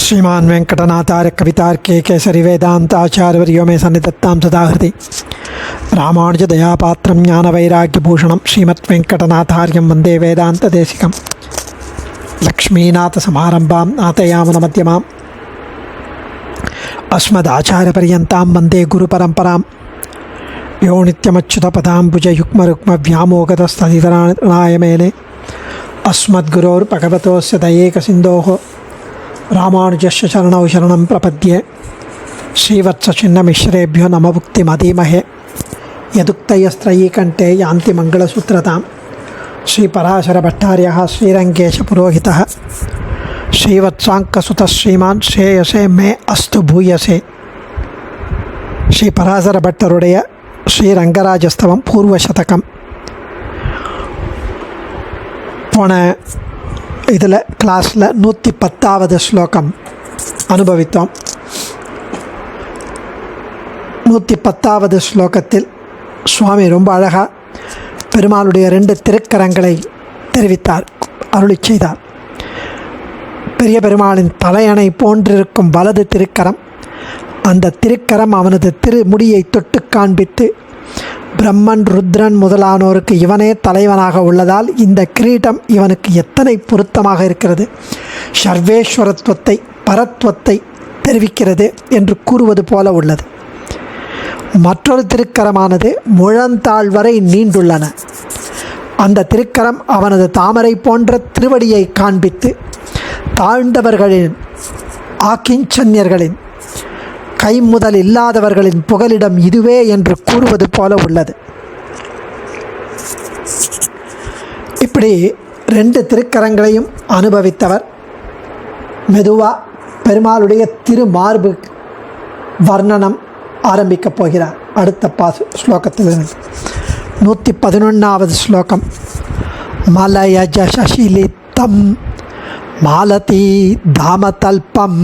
श्रीमान वेंकटनाथार्य कवितार्के केसरी वेदांत आचार्यवर्यो मे सन्निधत्तां सदाहृति रामानुज दयापात्रं ज्ञानवैराग्यभूषणं श्रीमद्वेंकटनाथार्यं वन्दे वेदान्तदेशिकं लक्ष्मीनाथसमारम्भां नाथयामुनमध्यमाम् अस्मदाचार्यपर्यन्तां वन्दे गुरुपरम्परां यो नित्यमच्युतपदाम्बुजयुग्मरुक्मव्यामोगतस्तदितराणाय मेने अस्मद्गुरोर्भगवतोस्य दयैकसिन्धोः रामानुजस्य चरणौ शरणं प्रपद्ये श्रीवत्सचिन्नमिश्रेभ्यो नमभुक्तिमधीमहे यदुक्तयस्त्रयीकण्ठे यान्ति मङ्गलसूत्रतां श्रीपराशरभट्टार्यः श्रीरङ्गेशपुरोहितः श्रीवत्साङ्कसुतः श्रीमान् श्रेयसे मे अस्तु भूयसे श्रीपराशरभट्टरुடைய ஸ்ரீரங்கராஜஸ்தவம் பூர்வசதகம். போன இதில் கிளாஸில் 110வது ஸ்லோகம் அனுபவித்தோம். 110வது ஸ்லோகத்தில் சுவாமி ரொம்ப அழகாக பெருமாளுடைய 2 திருக்கரங்களை தெரிவித்தார், அருளி செய்தார். பெரிய பெருமாளின் தலையணை போன்றிருக்கும் வலது திருக்கரம், அந்த திருக்கரம் அவனது திருமுடியை தொட்டு காண்பித்து பிரம்மன் ருத்ரன் முதலானோருக்கு இவனே தலைவனாக உள்ளதால் இந்த கிரீடம் இவனுக்கு எத்தனை பொருத்தமாக இருக்கிறது, சர்வேஸ்வரத்துவத்தை பரத்வத்தை தெரிவிக்கிறது என்று கூறுவது போல உள்ளது. மற்றொரு திருக்கரமானது முழந்தாள் வரை நீண்டுள்ளன. அந்த திருக்கரம் அவனது தாமரை போன்ற திருவடியை காண்பித்து தாழ்ந்தவர்களின் ஆக்கிஞ்சன்யர்களின் கைமுதல் இல்லாதவர்களின் புகலிடம் இதுவே என்று கூறுவது போல உள்ளது. இப்படி 2 திருக்கரங்களையும் அனுபவித்தவர் மெதுவா பெருமாளுடைய திருமார்பு வர்ணனம் ஆரம்பிக்கப் போகிறார். அடுத்த ஸ்லோகத்திலிருந்து 111வது ஸ்லோகம். மலயஜ சசிலித்தம் மாலதி தாமதல்பம்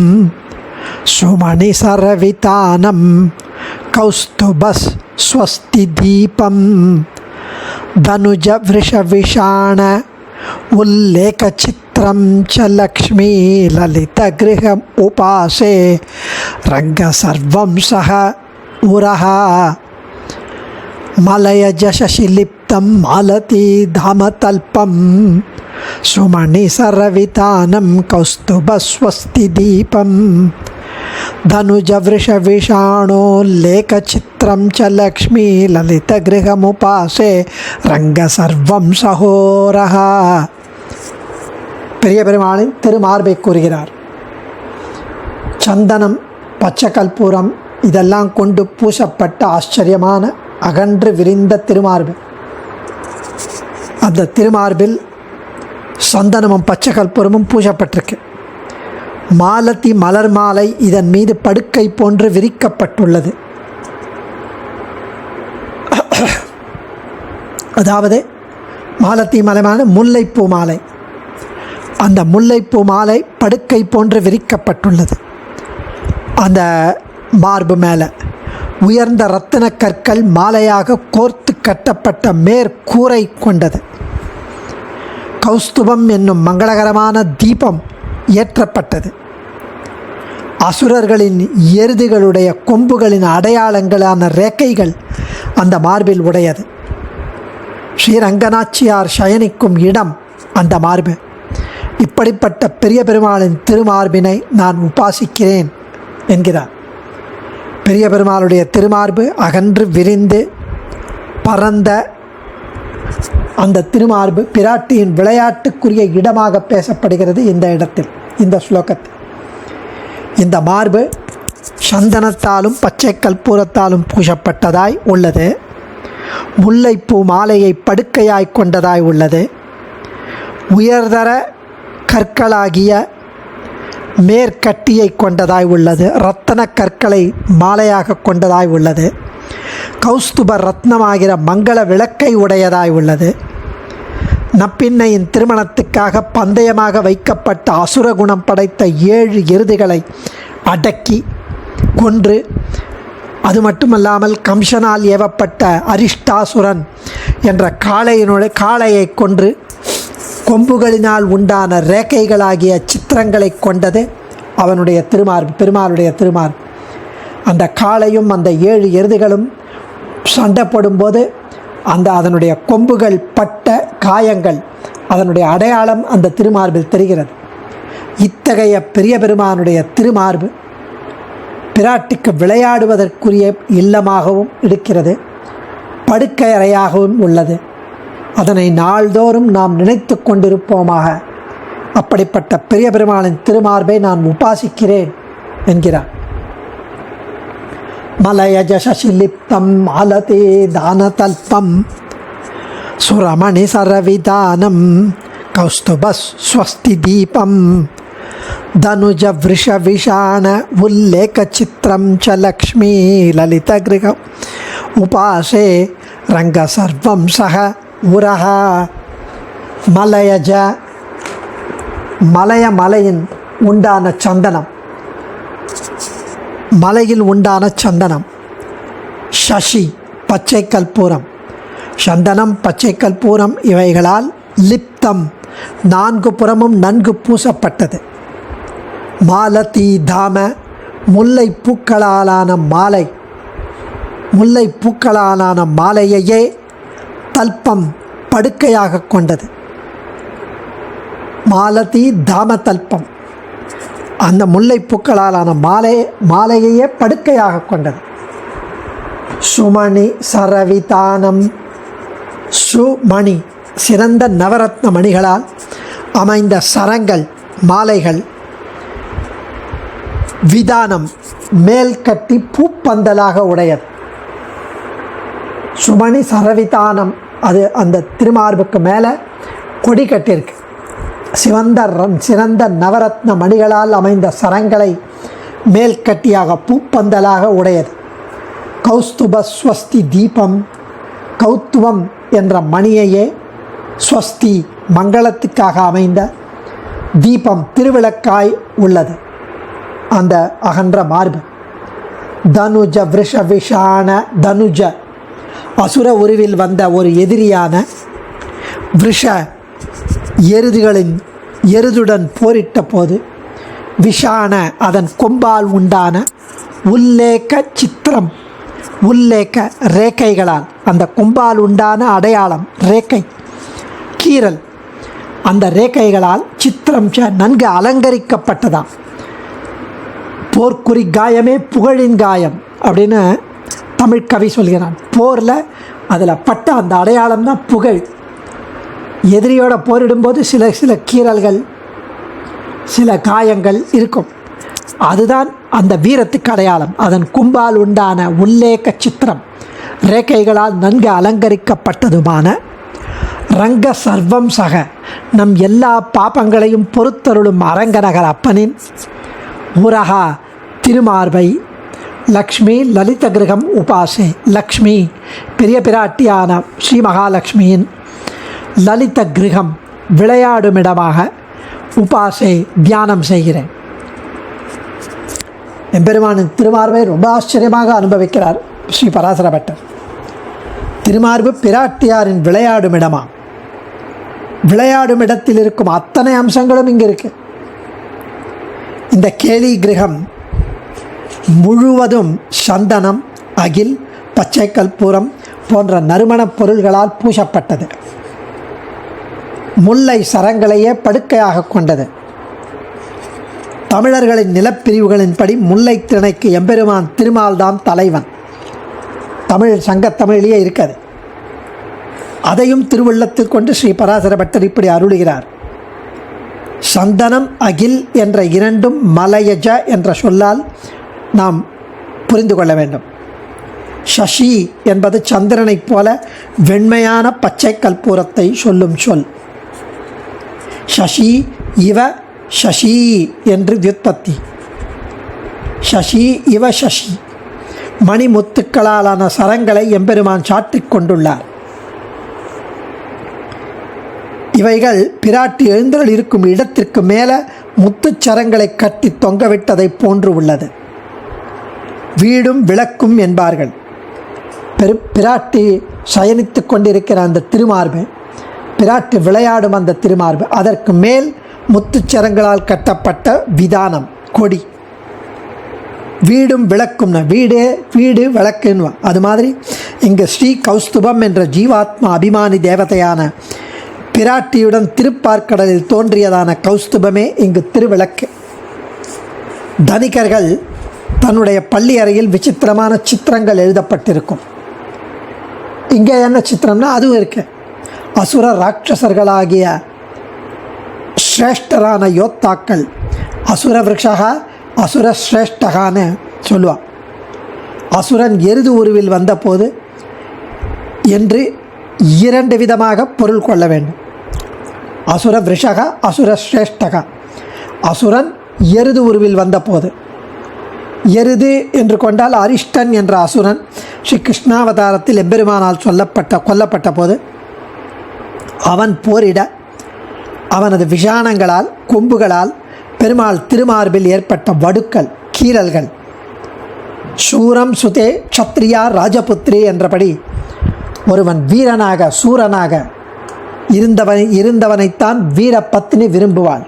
சுமணி சரவிதானம் கௌஸ்துபஸ் ஸ்வஸ்தி தீபம் தனுஜ விஷவிஷாண உல்லேக சித்திரம் ச லக்ஷ்மீ லலித கிருஹம் உபாசே ரங்க சர்வம் சஹ உரஹா. மலயஜ சசிலிப்தம் மாலதி தாமதல்பம் சுமணி சரவிதானம் கௌஸ்துபஸ்வஸ்தி தீபம் தனுஜ விஷவிஷாணோல்லேகசித்திரம் ச லக்ஷ்மீ லலித கிருஹமுபாசே ரங்க சர்வம் சஹோரஹா. பெரிய பெருமாளின் திருமார்பை கூறுகிறார். சந்தனம், பச்சை கற்பூரம் இதெல்லாம் கொண்டு பூசப்பட்ட ஆச்சரியமான அகன்று விரிந்த திருமார்பு. அந்த திருமார்பில் சந்தனமும் பச்சை கற்பூரமும் பூசப்பட்டிருக்கு. மாலதி மலர் மாலை இதன் மீது படுக்கை போன்று விரிக்கப்பட்டுள்ளது. அதாவது மாலதி மலைமான முல்லைப்பூ மாலை. அந்த முல்லைப்பூ மாலை படுக்கை போன்று விரிக்கப்பட்டுள்ளது. அந்த மார்பு மேலே உயர்ந்த இரத்தின கற்கள் மாலையாக கோர்த்து கட்டப்பட்ட மேற்கூரை கொண்டது. கௌஸ்துபம் என்னும் மங்களகரமான தீபம் ஏற்றப்பட்டது. அசுரர்களின் எருதுகளுடைய கொம்புகளின் அடையாளங்களான ரேக்கைகள் அந்த மார்பில் உடையது. ஸ்ரீரங்கநாச்சியார் சயனிக்கும் இடம் அந்த மார்பு. இப்படிப்பட்ட பெரிய பெருமாளின் திருமார்பினை நான் உபாசிக்கிறேன் என்கிறார். பெரிய பெருமாளுடைய திருமார்பு அகன்று விரிந்து பரந்த அந்த திருமார்பு பிராட்டியின் விளையாட்டுக்குரிய இடமாக பேசப்படுகிறது. இந்த இடத்தில், இந்த ஸ்லோகத்தில் இந்த மார்பு சந்தனத்தாலும் பச்சை கற்பூரத்தாலும் பூசப்பட்டதாய் உள்ளது. முல்லைப்பூ மாலையை படுக்கையாய் கொண்டதாய் உள்ளது. உயர்தர கற்களாகிய மேற்கட்டியை கொண்டதாய் உள்ளது. இரத்தன கற்களை மாலையாக கொண்டதாய் உள்ளது. கௌஸ்துப ரத்னமாகிற மங்கள விளக்கை உடையதாய் உள்ளது. நப்பின்னையின் திருமணத்துக்காக பந்தயமாக வைக்கப்பட்ட அசுரகுணம் படைத்த 7 எருதுகளை அடக்கி கொன்று, அது மட்டுமல்லாமல் கம்சனால் ஏவப்பட்ட அரிஷ்டாசுரன் என்ற காளையை கொன்று கொம்புகளினால் உண்டான ரேக்கைகளாகிய சித்திரங்களை கொண்டது அவனுடைய திருமார்பு, பெருமாளுடைய திருமார்பு. அந்த காளையும் அந்த 7 எருதுகளும் சண்டை போடும்போது அதனுடைய கொம்புகள் பட்ட காயங்கள், அதனுடைய அடையாளம் அந்த திருமார்பில் தெரிகிறது. இத்தகைய பெரிய பெருமானுடைய திருமார்பு பிராட்டிக்கு விளையாடுவதற்குரிய இல்லமாகவும் இருக்கிறது, படுக்கை அறையாகவும் உள்ளது. அதனை நாள்தோறும் நாம் நினைத்து கொண்டிருப்போமாக. அப்படிப்பட்ட பெரிய பெருமானின் திருமார்பை நான் உபாசிக்கிறேன் என்கிறார். மலயஜ சசிலிப்தம் ஆலதே தானதல்பம் சுரமணி சரவிதானம் கௌஸ்துபஸ் ஸ்வஸ்தி தீபம் தனுஜ விருஷ விஷாண உல்லேக சித்திரம் ச லக்ஷ்மீ லலித கிருகம் உபாசே ரங்க சர்வம் சக உரஹ. மலயஜ மலையின் உண்டான சந்தனம், மலையில் உண்டான சந்தனம். சசி பச்சை கற்பூரம், சந்தனம் பச்சை கற்பூரம் இவைகளால் லிப்தம் 4 புறமும் நன்கு பூசப்பட்டது. மாலதி தாம முல்லை பூக்களாலான மாலை, முல்லை பூக்களாலான மாலையையே தல்பம் படுக்கையாக கொண்டது. மாலதி தாம தல்பம், அந்த முல்லை பூக்களாலான மாலையையே படுக்கையாக கொண்டது. சுமணி சரவிதானம், சுமணி சிறந்த நவரத்ன மணிகளால் அமைந்த சரங்கள், மாலைகள். விதானம் மேல் கட்டி பூப்பந்தலாக உடையது. சுமணி சரவிதானம், அது அந்த திருமார்புக்கு மேலே கொடி கட்டியிருக்கு. சிறந்த நவரத்ன மணிகளால் அமைந்த சரங்களை மேல் கட்டியாக பூப்பந்தலாக உடையது. கௌஸ்துப ஸ்வஸ்தி தீபம், கௌத்துவம் என்ற மணியையே ஸ்வஸ்தி மங்களத்துக்காக அமைந்த தீபம் திருவிளக்காய் உள்ளது அந்த அகன்ற மார்பு. தனுஜ விருஷ விஷான, தனுஜ அசுர உருவில் வந்த ஒரு எதிரியான, விருஷ எருதுடன் போரிட்ட போது, விஷான அதன் கொம்பால் உண்டான, உல்லேக சித்திரம், உல்லேக ரேக்கைகளால், அந்த கொம்பால் உண்டான அடையாளம் ரேக்கை, கீறல், அந்த ரேக்கைகளால் சித்திரம் நன்கு அலங்கரிக்கப்பட்டதாம். போர்க்குறி காயமே புகழின் காயம் அப்படின்னு தமிழ் கவி சொல்கிறான். போரில் அதில் பட்ட அந்த அடையாளம் தான் புகழ். எதிரியோட போரிடும்போது சில கீறல்கள், சில காயங்கள் இருக்கும். அதுதான் அந்த வீரத்துக்கு அடையாளம். அதன் கும்பால் உண்டான உல்லேக சித்திரம், ரேக்கைகளால் நன்கு அலங்கரிக்கப்பட்டதுமான ரங்க சர்வம் சக, நம் எல்லா பாபங்களையும் பொறுத்தருளும் அரங்கநகர் அப்பனின் உரகா திருமார்பை லக்ஷ்மி லலித கிரகம் உபாசே, லக்ஷ்மி பெரிய பிராட்டியான ஸ்ரீ மகாலட்சுமியின் லலித கிரகம் விளையாடுமிடமாக உபாசே தியானம் செய்கிறேன். எம்பெருமானின் திருமார்பை ரொம்ப ஆச்சரியமாக அனுபவிக்கிறார் ஸ்ரீ பராசர பட்டர். திருமார்பு பிராட்டியாரின் விளையாடுமிடமா, விளையாடும் இடத்தில் இருக்கும் அத்தனை அம்சங்களும் இங்கே இருக்கு. இந்த கேலி கிரகம் முழுவதும் சந்தனம், அகில், பச்சை கற்பூரம் போன்ற நறுமணப் பொருள்களால் பூசப்பட்டது. முல்லை சரங்களையே படுக்கையாக கொண்டது. தமிழர்களின் நிலப்பிரிவுகளின்படி முல்லை திணைக்கு எம்பெருமான் திருமால்தான் தலைவன். சங்கத்தமிழிலேயே இருக்காது. அதையும் திருவுள்ளத்தில் கொண்டு ஸ்ரீ பராசர பட்டர் இப்படி அருளுகிறார். சந்தனம், அகில் என்ற இரண்டும் மலயஜ என்ற சொல்லால் நாம் புரிந்து கொள்ள வேண்டும். சசி என்பது சந்திரனைப் போல வெண்மையான பச்சை கற்பூரத்தை சொல்லும் சொல். சசி இவ சசி என்று வியுத்பத்தி. சசி இவ சசி, மணிமுத்துக்களாலான சரங்களை எம்பெருமான் சாற்றிக் கொண்டுள்ளார். இவைகள் பிராட்டி எழுந்தருள் இருக்கும் இடத்திற்கு மேலே முத்துச்சரங்களை கட்டி தொங்கவிட்டதை போன்று உள்ளது. வீடும் விளக்கும் என்பார்கள். பிராட்டி சயனித்து கொண்டிருக்கிற அந்த திருமார்பு, பிராட்டி விளையாடும் அந்த திருமார்பு, அதற்கு மேல் முத்துச்சரங்களால் கட்டப்பட்ட விதானம் கொடி. வீடும் விளக்கும்னா வீடு விளக்குன்னு அது மாதிரி இங்கே ஸ்ரீ கௌஸ்துபம் என்ற ஜீவாத்மா அபிமானி தேவதையான பிராட்டியுடன் திருப்பார்க்கடலில் தோன்றியதான கௌஸ்துபமே இங்கு திருவிளக்கு. தனிகர்கள் தன்னுடைய பள்ளி அறையில் விசித்திரமான சித்திரங்கள் எழுதப்பட்டிருக்கும். இங்கே என்ன சித்திரம்னா அதுவும் இருக்கு. அசுர ராட்சசர்களாகிய ஸ்ரேஷ்டரான யோத்தாக்கள் அசுர விருஷகா அசுர ஸ்ரேஷ்டகான்னு சொல்லுவான். அசுரன் எருது உருவில் வந்தபோது என்று 2 விதமாக பொருள் கொள்ள வேண்டும். அசுர விருஷகா அசுர ஸ்ரேஷ்டகா. அசுரன் எருது உருவில் வந்தபோது, எருது என்று கொண்டால் அரிஷ்டன் என்ற அசுரன் ஸ்ரீ கிருஷ்ணாவதாரத்தில் எம்பெருமானால் கொல்லப்பட்ட போது அவன் போரிட அவனது விஷாணங்களால் கொம்புகளால் பெருமாள் திருமார்பில் ஏற்பட்ட வடுக்கள் கீறல்கள் சூரம் சுதே க்ஷத்ரியா ராஜபுத்ரி என்றபடி ஒருவன் வீரனாக சூரனாக இருந்தவனைத்தான் வீரபத்னி விரும்புவாள்.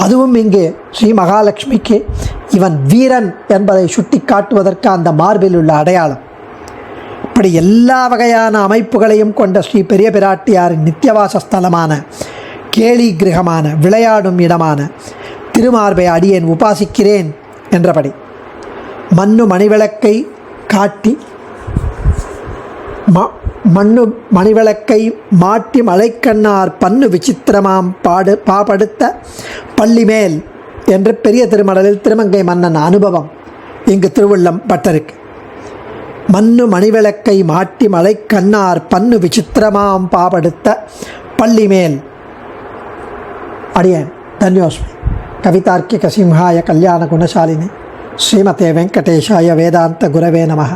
அதுவும் இங்கு ஸ்ரீ மகாலட்சுமிக்கு இவன் வீரன் என்பதை சுட்டி காட்டுவதற்கு அந்த மார்பில் உள்ள அடையாளம். இப்படி எல்லா வகையான அமைப்புகளையும் கொண்ட ஸ்ரீ பெரிய பிராட்டியாரின் நித்தியவாச ஸ்தலமான கேலி கிரகமான விளையாடும் இடமான திருமார்பை அடியேன் உபாசிக்கிறேன் என்றபடி மண்ணு மணிவிளக்கை காட்டி மணிவிளக்கை மாட்டி மலைக்கண்ணார் பன்னு விசித்திரமாம் பாபடுத்த பள்ளிமேல் என்று பெரிய திருமடலில் திருமங்கை மன்னன் அனுபவம் இங்கு திருவுள்ளம் பட்டிருக்கு. மண்ணு மணிவிளக்கை மாட்டி மலைக்கண்ணார் பன்னு விசித்திரமாம் பாபடுத்த பள்ளிமேல். அடியேன் தன்யோஸ்மி. கவிதார்க்கிக சிம்ஹாய கல்யாண குணசாலினி ஸ்ரீமதே வெங்கடேஷாய வேதாந்த குரவே நமः.